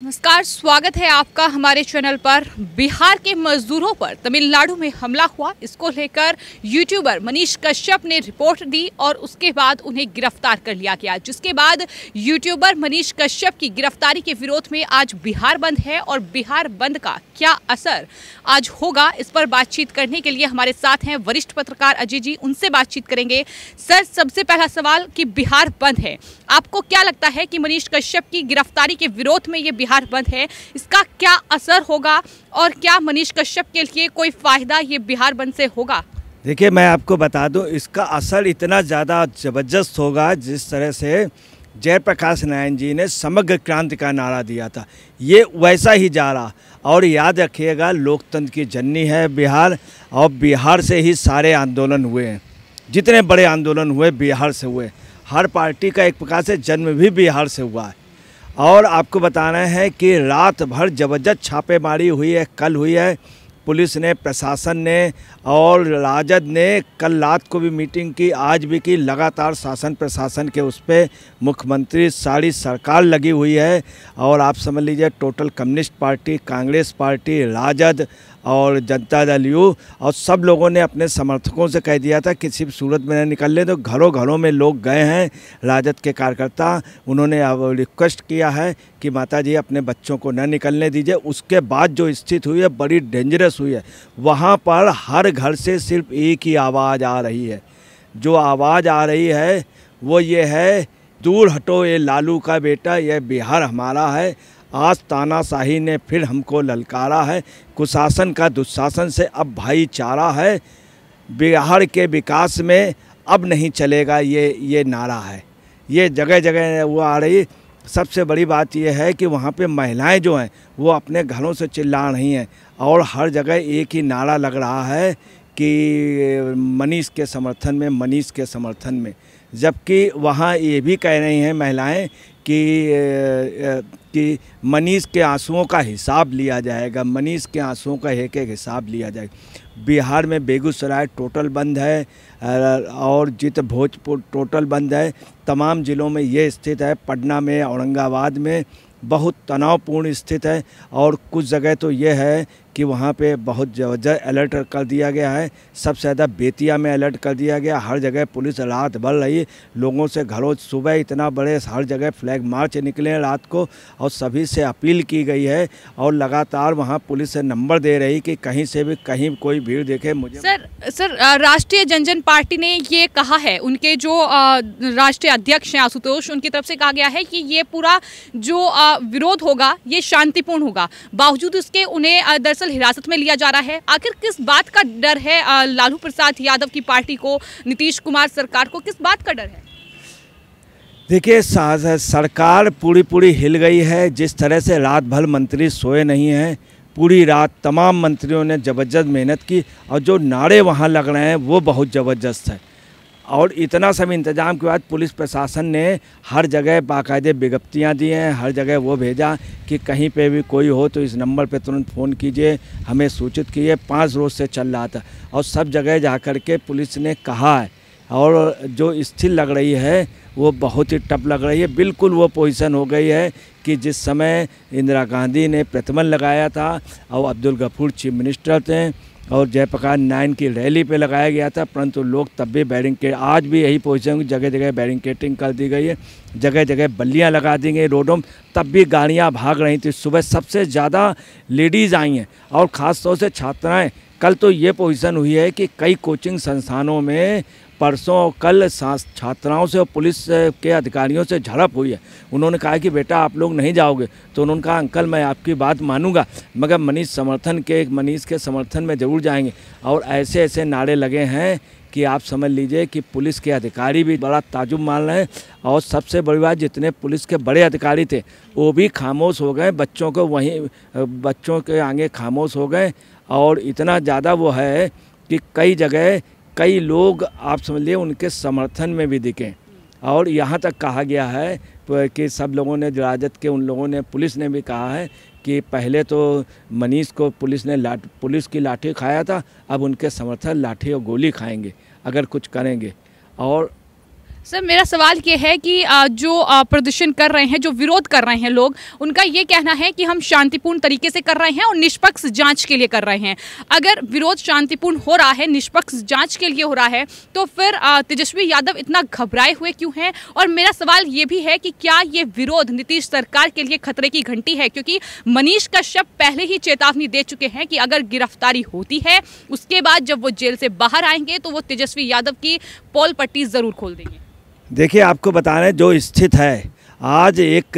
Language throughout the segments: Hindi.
नमस्कार, स्वागत है आपका हमारे चैनल पर। बिहार के मजदूरों पर तमिलनाडु में हमला हुआ, इसको लेकर यूट्यूबर मनीष कश्यप ने रिपोर्ट दी और उसके बाद उन्हें गिरफ्तार कर लिया गया, जिसके बाद यूट्यूबर मनीष कश्यप की गिरफ्तारी के विरोध में आज बिहार बंद है। और बिहार बंद का क्या असर आज होगा, इस पर बातचीत करने के लिए हमारे साथ हैं वरिष्ठ पत्रकार अजय जी, उनसे बातचीत करेंगे। सर, सबसे पहला सवाल कि बिहार बंद है, आपको क्या लगता है कि मनीष कश्यप की गिरफ्तारी के विरोध में ये बिहार बंद है, इसका क्या असर होगा और क्या मनीष कश्यप के लिए कोई फायदा ये बिहार बंद से होगा? देखिए, मैं आपको बता दूं, इसका असर इतना ज़्यादा ज़बरदस्त होगा। जिस तरह से जयप्रकाश नारायण जी ने समग्र क्रांति का नारा दिया था, ये वैसा ही जा रहा। और याद रखिएगा, लोकतंत्र की जननी है बिहार, और बिहार से ही सारे आंदोलन हुए हैं। जितने बड़े आंदोलन हुए बिहार से हुए। हर पार्टी का एक प्रकार से जन्म भी बिहार से हुआ है। और आपको बताना है कि रात भर ज़बरदस्त छापेमारी हुई है, कल हुई है। पुलिस ने, प्रशासन ने और राजद ने कल रात को भी मीटिंग की, आज भी की। लगातार शासन प्रशासन के उस पर मुख्यमंत्री, सारी सरकार लगी हुई है। और आप समझ लीजिए, total communist party, Congress party, Rajad और जनता दल यू और सब लोगों ने अपने समर्थकों से कह दिया था किसी भी सूरत में न निकलने। तो घरों घरों में लोग गए हैं, राजद के कार्यकर्ता। उन्होंने अब रिक्वेस्ट किया है कि माता जी अपने बच्चों को न निकलने दीजिए। उसके बाद जो स्थिति हुई है बड़ी डेंजरस हुई है। वहाँ पर हर घर से सिर्फ एक ही आवाज़ आ रही है। जो आवाज़ आ रही है वो ये है, दूर हटो ये लालू का बेटा, ये बिहार हमारा है। आज तानाशाही ने फिर हमको ललकारा है, कुशासन का दुशासन से अब भाईचारा है। बिहार के विकास में अब नहीं चलेगा, ये नारा है। ये जगह जगह वो आ रही। सबसे बड़ी बात यह है कि वहाँ पे महिलाएं जो हैं वो अपने घरों से चिल्ला रही हैं। और हर जगह एक ही नारा लग रहा है कि मनीष के समर्थन में, मनीष के समर्थन में। जबकि वहाँ ये भी कह रही हैं महिलाएं कि मनीष के आंसुओं का हिसाब लिया जाएगा, मनीष के आंसुओं का एक एक हिसाब लिया जाएगा। बिहार में बेगूसराय टोटल बंद है और भोजपुर टोटल बंद है। तमाम ज़िलों में ये स्थित है। पटना में, औरंगाबाद में बहुत तनावपूर्ण स्थित है। और कुछ जगह तो ये है कि वहाँ पे बहुत ज़बरदस्त अलर्ट कर दिया गया है। सबसे ज़्यादा बेतिया में अलर्ट कर दिया गया। हर जगह पुलिस रात भर रही, लोगों से घरों सुबह इतना बड़े हर जगह फ्लैग मार्च निकले रात को। और सभी से अपील की गई है और लगातार वहाँ पुलिस से नंबर दे रही कि कहीं से भी कहीं कोई भीड़ देखे मुझे। सर, राष्ट्रीय जनजन पार्टी ने ये कहा है, उनके जो राष्ट्रीय अध्यक्ष हैं आशुतोष, उनकी तरफ से कहा गया है कि ये पूरा जो विरोध होगा ये शांतिपूर्ण होगा। बावजूद उसके उन्हें दरअसल हिरासत में लिया जा रहा है। आखिर किस बात का डर है लालू प्रसाद यादव की पार्टी को, नीतीश कुमार सरकार को, किस बात का डर है? देखिए, सरकार पूरी हिल गई है। जिस तरह से रात भर मंत्री सोए नहीं हैं, पूरी रात तमाम मंत्रियों ने ज़बरदस्त मेहनत की। और जो नारे वहाँ लग रहे हैं वो बहुत ज़बरदस्त है। और इतना सब इंतजाम के बाद पुलिस प्रशासन ने हर जगह बाकायदे विज्ञप्तियाँ दी हैं, हर जगह वो भेजा कि कहीं पे भी कोई हो तो इस नंबर पे तुरंत फ़ोन कीजिए, हमें सूचित कीजिए। 5 रोज़ से चल रहा था और सब जगह जा कर के पुलिस ने कहा है। और जो स्थिति लग रही है वो बहुत ही टफ लग रही है। बिल्कुल वो पोजीशन हो गई है कि जिस समय इंदिरा गांधी ने प्रतिबंध लगाया था और अब्दुल गफूर चीफ मिनिस्टर थे और जयप्रकाश नारायण की रैली पे लगाया गया था, परंतु लोग तब भी बैरिकेड, आज भी यही पोजीशन, जगह जगह बैरिकेडिंग कर दी गई है, जगह जगह बल्लियां लगा दी गई रोडों में, तब भी गाड़ियां भाग रही थी। सुबह सबसे ज़्यादा लेडीज़ आई हैं और ख़ास तौर से छात्राएं। कल तो ये पोजीशन हुई है कि कई कोचिंग संस्थानों में परसों कल छात्राओं से और पुलिस के अधिकारियों से झड़प हुई है। उन्होंने कहा कि बेटा आप लोग नहीं जाओगे, तो उन्होंने कहा अंकल मैं आपकी बात मानूंगा मगर मनीष के समर्थन में ज़रूर जाएंगे। और ऐसे ऐसे नारे लगे हैं कि आप समझ लीजिए कि पुलिस के अधिकारी भी बड़ा ताजुब मान रहे हैं। और सबसे बड़ी बात, जितने पुलिस के बड़े अधिकारी थे वो भी खामोश हो गए, बच्चों के आगे खामोश हो गए। और इतना ज़्यादा वो है कि कई जगह कई लोग आप समझ लिए उनके समर्थन में भी दिखे। और यहाँ तक कहा गया है कि सब लोगों ने, राजद के उन लोगों ने, पुलिस ने भी कहा है कि पहले तो मनीष को पुलिस की लाठी खाया था, अब उनके समर्थक लाठी और गोली खाएंगे अगर कुछ करेंगे। और सर मेरा सवाल ये है कि जो प्रदर्शन कर रहे हैं, जो विरोध कर रहे हैं लोग, उनका ये कहना है कि हम शांतिपूर्ण तरीके से कर रहे हैं और निष्पक्ष जांच के लिए कर रहे हैं। अगर विरोध शांतिपूर्ण हो रहा है, निष्पक्ष जांच के लिए हो रहा है, तो फिर तेजस्वी यादव इतना घबराए हुए क्यों हैं? और मेरा सवाल ये भी है कि क्या ये विरोध नीतीश सरकार के लिए खतरे की घंटी है? क्योंकि मनीष कश्यप पहले ही चेतावनी दे चुके हैं कि अगर गिरफ्तारी होती है, उसके बाद जब वो जेल से बाहर आएंगे तो वो तेजस्वी यादव की पोल पट्टी जरूर खोल देंगे। देखिए, आपको बता रहे जो स्थित है, आज एक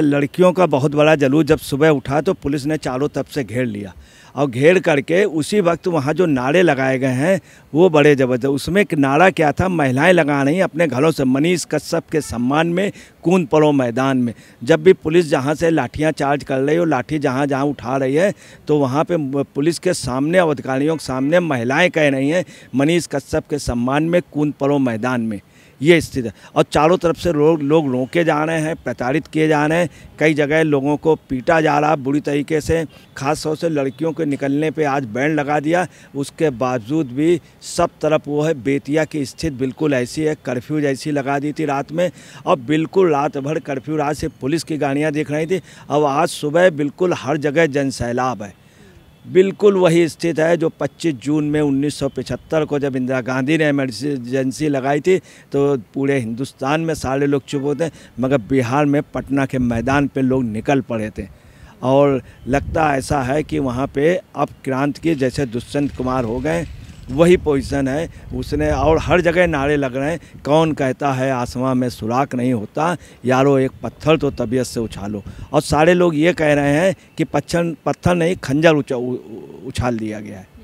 लड़कियों का बहुत बड़ा जुलूस जब सुबह उठा तो पुलिस ने चारों तरफ से घेर लिया और घेर करके उसी वक्त वहाँ जो नारे लगाए गए हैं वो बड़े ज़बरदस्त। उसमें एक नारा क्या था, महिलाएं लगा रही अपने घरों से, मनीष कश्यप के सम्मान में कूद पड़ो मैदान में। जब भी पुलिस जहाँ से लाठियाँ चार्ज कर रही हो, लाठी जहाँ जहाँ उठा रही है, तो वहाँ पे पुलिस के सामने, अधिकारियों के सामने महिलाएं कह रही हैं मनीष कश्यप के सम्मान में कूद पड़ो मैदान में। ये स्थिति है और चारों तरफ से लोग रोके जा रहे हैं, प्रताड़ित किए जा रहे हैं। कई जगह लोगों को पीटा जा रहा बुरी तरीके से, खास तौर से लड़कियों के निकलने पे आज बैन लगा दिया। उसके बावजूद भी सब तरफ वो है, बेतिया की स्थिति बिल्कुल ऐसी है, कर्फ्यू जैसी लगा दी थी रात में और बिल्कुल रात भर कर्फ्यू, रात से पुलिस की गाड़ियाँ दिख रही थी। अब आज सुबह बिल्कुल हर जगह जनसैलाब है। बिल्कुल वही स्थिति है जो 25 जून में 1975 को जब इंदिरा गांधी ने इमरजेंसी लगाई थी तो पूरे हिंदुस्तान में सारे लोग चुप होते, मगर बिहार में पटना के मैदान पे लोग निकल पड़े थे। और लगता ऐसा है कि वहाँ पे अब क्रांति की जैसे दुष्यंत कुमार हो गए, वही पोजीशन है उसने। और हर जगह नारे लग रहे हैं, कौन कहता है आसमां में सुराख नहीं होता, यारो एक पत्थर तो तबीयत से उछालो। और सारे लोग ये कह रहे हैं कि पत्थर नहीं, खंजर उछाल दिया गया है।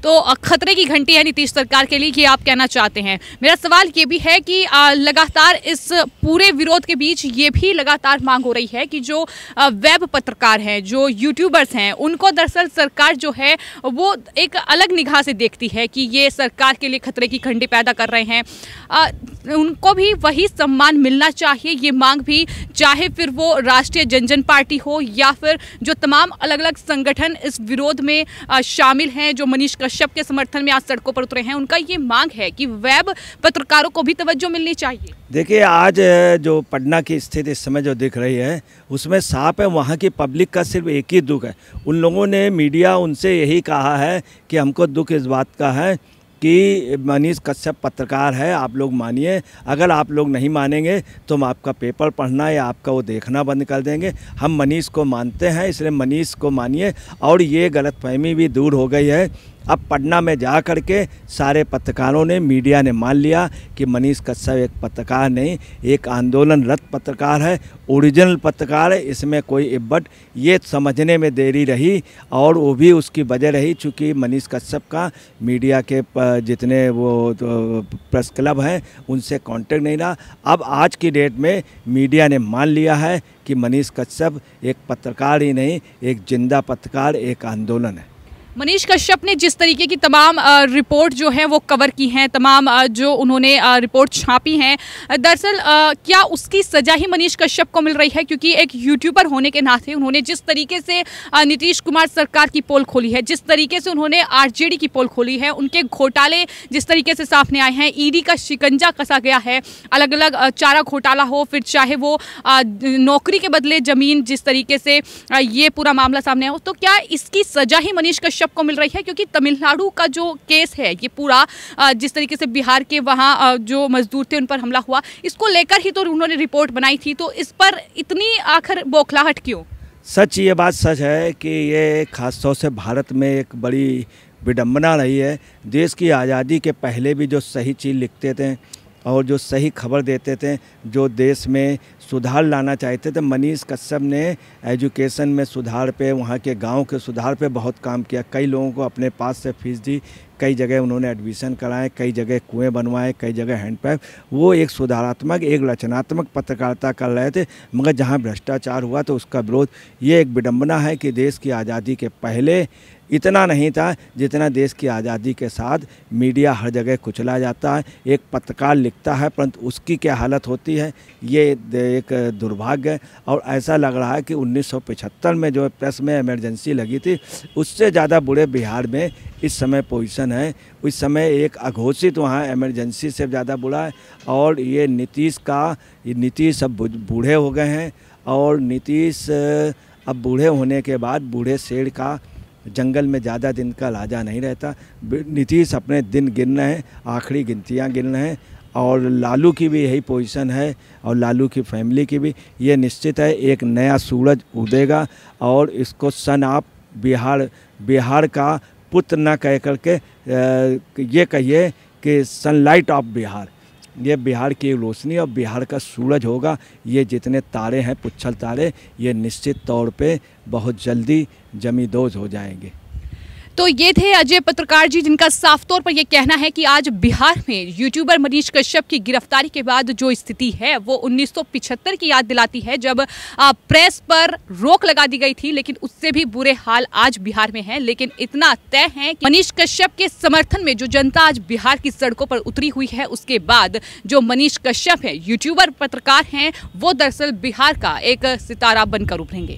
तो खतरे की घंटी है नीतीश सरकार के लिए, ये आप कहना चाहते हैं। मेरा सवाल ये भी है कि लगातार इस पूरे विरोध के बीच ये भी लगातार मांग हो रही है कि जो वेब पत्रकार हैं, जो यूट्यूबर्स हैं, उनको दरअसल सरकार जो है वो एक अलग निगाह से देखती है कि ये सरकार के लिए खतरे की घंटी पैदा कर रहे हैं। उनको भी वही सम्मान मिलना चाहिए, ये मांग भी, चाहे फिर वो राष्ट्रीय जनजन पार्टी हो या फिर जो तमाम अलग अलग संगठन इस विरोध में शामिल हैं, जो मनीष कश्यप के समर्थन में आज सड़कों पर उतरे हैं, उनका ये मांग है कि वेब पत्रकारों को भी तवज्जो मिलनी चाहिए। देखिए, आज जो पटना की स्थिति इस समय जो दिख रही है उसमें साफ है, वहाँ की पब्लिक का सिर्फ एक ही दुख है। उन लोगों ने, मीडिया उनसे यही कहा है कि हमको दुख इस बात का है कि मनीष कश्यप पत्रकार है, आप लोग मानिए। अगर आप लोग नहीं मानेंगे तो हम आपका पेपर पढ़ना या आपका वो देखना बंद कर देंगे। हम मनीष को मानते हैं, इसलिए मनीष को मानिए। और ये गलतफहमी भी दूर हो गई है। अब पटना में जा कर के सारे पत्रकारों ने, मीडिया ने मान लिया कि मनीष कश्यप एक पत्रकार नहीं, एक आंदोलनरत पत्रकार है, ओरिजिनल पत्रकार है। इसमें कोई इब्बट ये समझने में देरी रही और वो भी उसकी वजह रही चूँकि मनीष कश्यप का मीडिया के जितने वो प्रेस क्लब हैं उनसे कांटेक्ट नहीं रहा। अब आज की डेट में मीडिया ने मान लिया है कि मनीष कश्यप एक पत्रकार ही नहीं, एक जिंदा पत्रकार, एक आंदोलन है। मनीष कश्यप ने जिस तरीके की तमाम रिपोर्ट जो है वो कवर की हैं, तमाम जो उन्होंने रिपोर्ट छापी हैं, दरअसल क्या उसकी सज़ा ही मनीष कश्यप को मिल रही है? क्योंकि एक यूट्यूबर होने के नाते उन्होंने जिस तरीके से नीतीश कुमार सरकार की पोल खोली है, जिस तरीके से उन्होंने आरजेडी की पोल खोली है, उनके घोटाले जिस तरीके से सामने आए हैं, ईडी का शिकंजा कसा गया है, अलग अलग चारा घोटाला हो, फिर चाहे वो नौकरी के बदले ज़मीन, जिस तरीके से ये पूरा मामला सामने आया हो, तो क्या इसकी सज़ा ही मनीष कश्यप को मिल रही है? क्योंकि तमिलनाडु का जो केस है, ये पूरा जिस तरीके से बिहार के वहाँ जो मजदूर थे उन पर हमला हुआ, इसको लेकर ही तो उन्होंने रिपोर्ट बनाई थी, तो इस पर इतनी आखिर बौखलाहट क्यों? सच, ये बात सच है कि ये खासतौर से भारत में एक बड़ी विडंबना रही है। देश की आज़ादी के पहले भी जो सही चीज़ लिखते थे और जो सही खबर देते थे, जो देश में सुधार लाना चाहते थे, मनीष कश्यप ने एजुकेशन में सुधार पे, वहाँ के गांव के सुधार पे बहुत काम किया। कई लोगों को अपने पास से फीस दी, कई जगह उन्होंने एडमिशन कराए, कई जगह कुएं बनवाए, कई जगह हैंडपैप। वो एक सुधारात्मक, एक रचनात्मक पत्रकारिता कर रहे थे। मगर जहाँ भ्रष्टाचार हुआ तो उसका विरोध, ये एक विडंबना है कि देश की आज़ादी के पहले इतना नहीं था जितना देश की आज़ादी के साथ मीडिया हर जगह कुचला जाता है। एक पत्रकार लिखता है परंतु उसकी क्या हालत होती है, ये एक दुर्भाग्य है। और ऐसा लग रहा है कि 1975 में जो प्रेस में इमरजेंसी लगी थी उससे ज़्यादा बुरे बिहार में इस समय पोजीशन है। उस समय एक अघोषित वहाँ इमरजेंसी से ज़्यादा बुरा है। और ये नीतीश अब बूढ़े हो गए हैं और नीतीश अब बूढ़े होने के बाद बूढ़े शेर का जंगल में ज़्यादा दिन का राजा नहीं रहता। नीतीश अपने दिन गिन रहे हैं, आखिरी गिनतियाँ गिन रहे हैं। और लालू की भी यही पोजीशन है और लालू की फैमिली की भी। ये निश्चित है एक नया सूरज उदेगा और इसको सन ऑफ बिहार का पुत्र न कह करके ये कहिए कि सनलाइट ऑफ बिहार, ये बिहार की रोशनी और बिहार का सूरज होगा। ये जितने तारे हैं पुच्छल तारे, ये निश्चित तौर पे बहुत जल्दी जमींदोज हो जाएंगे। तो ये थे अजय पत्रकार जी, जिनका साफ तौर पर ये कहना है कि आज बिहार में यूट्यूबर मनीष कश्यप की गिरफ्तारी के बाद जो स्थिति है वो 1975 की याद दिलाती है, जब प्रेस पर रोक लगा दी गई थी। लेकिन उससे भी बुरे हाल आज बिहार में हैं। लेकिन इतना तय है कि मनीष कश्यप के समर्थन में जो जनता आज बिहार की सड़कों पर उतरी हुई है, उसके बाद जो मनीष कश्यप है यूट्यूबर पत्रकार हैं, वो दरअसल बिहार का एक सितारा बनकर उभरेंगे।